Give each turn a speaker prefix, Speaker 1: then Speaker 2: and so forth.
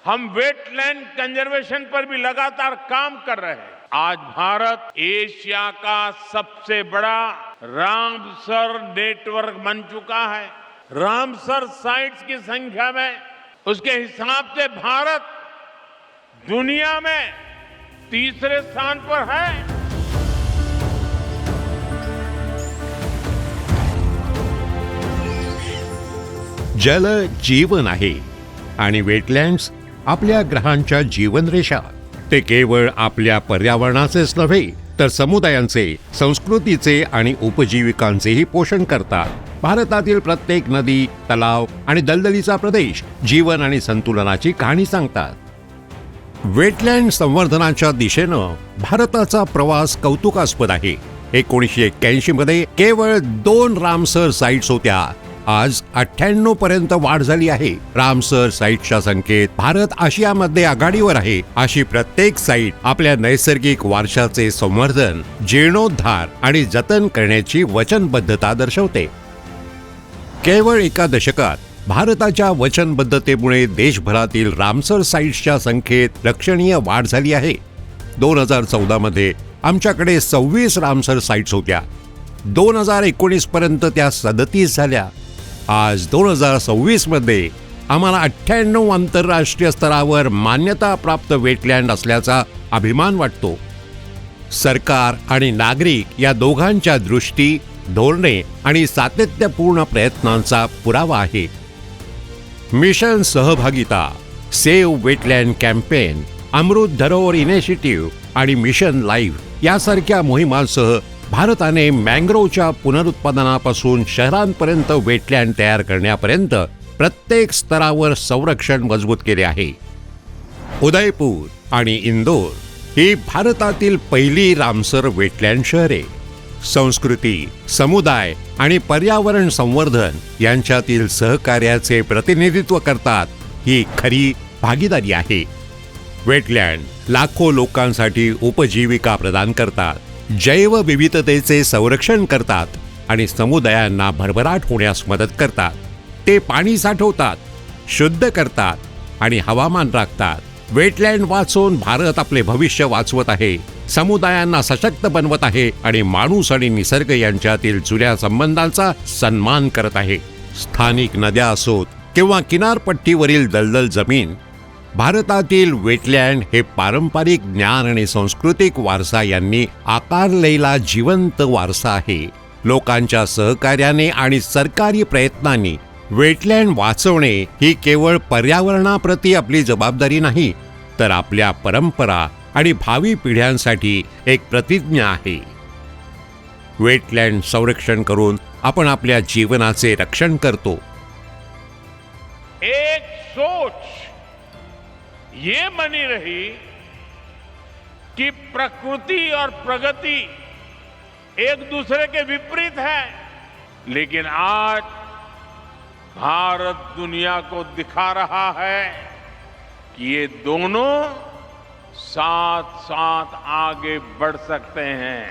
Speaker 1: हम wetland conservation पर भी लगातार काम कर रहे हैं। आज भारत एशिया का सबसे बड़ा रामसर नेटवर्क बन चुका है। रामसर साइट्स की संख्या में उसके हिसाब से भारत दुनिया में तीसरे स्थान पर है।
Speaker 2: जल जीवन आहे आणि वेटलँड्स आपल्या ग्रहांच्या जीवनरेषा। ते केवळ आपल्या पर्यावरणाचेच नव्हे तर समुदायांचे, संस्कृतीचे आणि उपजीविकांचेही पोषण करतात। भारतातील प्रत्येक नदी, तलाव आणि दलदलीचा प्रदेश जीवन आणि संतुलनाची कहाणी सांगतात। वेटलँड संवर्धनाच्या दिशेनं भारताचा प्रवास कौतुकास्पद आहे। 1981 मध्ये केवळ 2 रामसर साइट्स होत्या, आज 98 पर्यंत वाढ झाली आहे। रामसर साइटच्या संख्येत भारत आशियामध्ये आघाडीवर आहे। अशी प्रत्येक साइट आपल्या नैसर्गिक वारशाचे संवर्धन, जीर्णोद्धार आणि जतन करण्याची वचनबद्धता दर्शवते। केवळ एका दशकात भारताच्या वचनबद्धतेमुळे देशभरातील रामसर साइट्सच्या संख्येत लक्षणीय वाढ झाली आहे। 2014 मध्ये आमच्याकडे 26 रामसर साइट्स होत्या। 2019 पर्यंत त्या 37 झाल्या। आज 2026 मध्ये आम्हाला 98 आंतरराष्ट्रीय स्तरावर मान्यता प्राप्त वेटलँड असल्याचा अभिमान वाटतो। सरकार आणि नागरिक या दोघांच्या दृष्टी, धोरणे आणि सातत्यपूर्ण प्रयत्नांचा पुरावा आहे। मिशन सहभागिता, सेव्ह वेटलँड कॅम्पेन, अमृत धरोहर इनिशिएटिव्ह आणि मिशन लाईव्ह यासारख्या मोहिमांसह भारताने मँग्रोवच्या पुनरुत्पादनापासून शहरांपर्यंत वेटलँड तयार करण्यापर्यंत प्रत्येक स्तरावर संरक्षण मजबूत केले आहे। उदयपूर आणि इंदोर ही भारतातील पहिली रामसर वेटलँड शहरे संस्कृती, समुदाय आणि पर्यावरण संवर्धन यांच्यातील सहकार्याचे प्रतिनिधित्व करतात। ही खरी भागीदारी आहे। वेटलँड लाखो लोकांसाठी उपजीविका प्रदान करतात, जैवविविधतेचे संरक्षण करतात आणि समुदायांना भरभराट होण्यास मदत करतात। ते पाणी साठवतात, शुद्ध करतात आणि हवामान राखतात। वेटलँड वाचवून भारत आपले भविष्य वाचवत आहे, समुदायांना सशक्त बनवत आहे आणि माणूस आणि निसर्ग यांच्यातील जुन्या संबंधांचा सन्मान करत आहे। स्थानिक नद्या असोत किंवा किनारपट्टीवरील दलदल जमीन, भारतातील वेटलँड हे पारंपरिक ज्ञान आणि सांस्कृतिक वारसा यांनी आकारलेला जिवंत वारसा आहे। लोकांच्या सहकार्याने आणि सरकारी प्रयत्नांनी वेटलँड वाचवणे ही केवळ पर्यावरणाप्रती आपली जबाबदारी नाही, तर आपल्या परंपरा आणि भावी पिढ्यांसाठी एक प्रतिज्ञा आहे। वेटलँड संरक्षण करून आपण आपल्या जीवनाचे रक्षण करतो।
Speaker 1: एक सोच ये बनी रही कि प्रकृति और प्रगति एक दूसरे के विपरीत है, लेकिन आज भारत दुनिया को दिखा रहा है कि ये दोनों साथ साथ आगे बढ़ सकते हैं।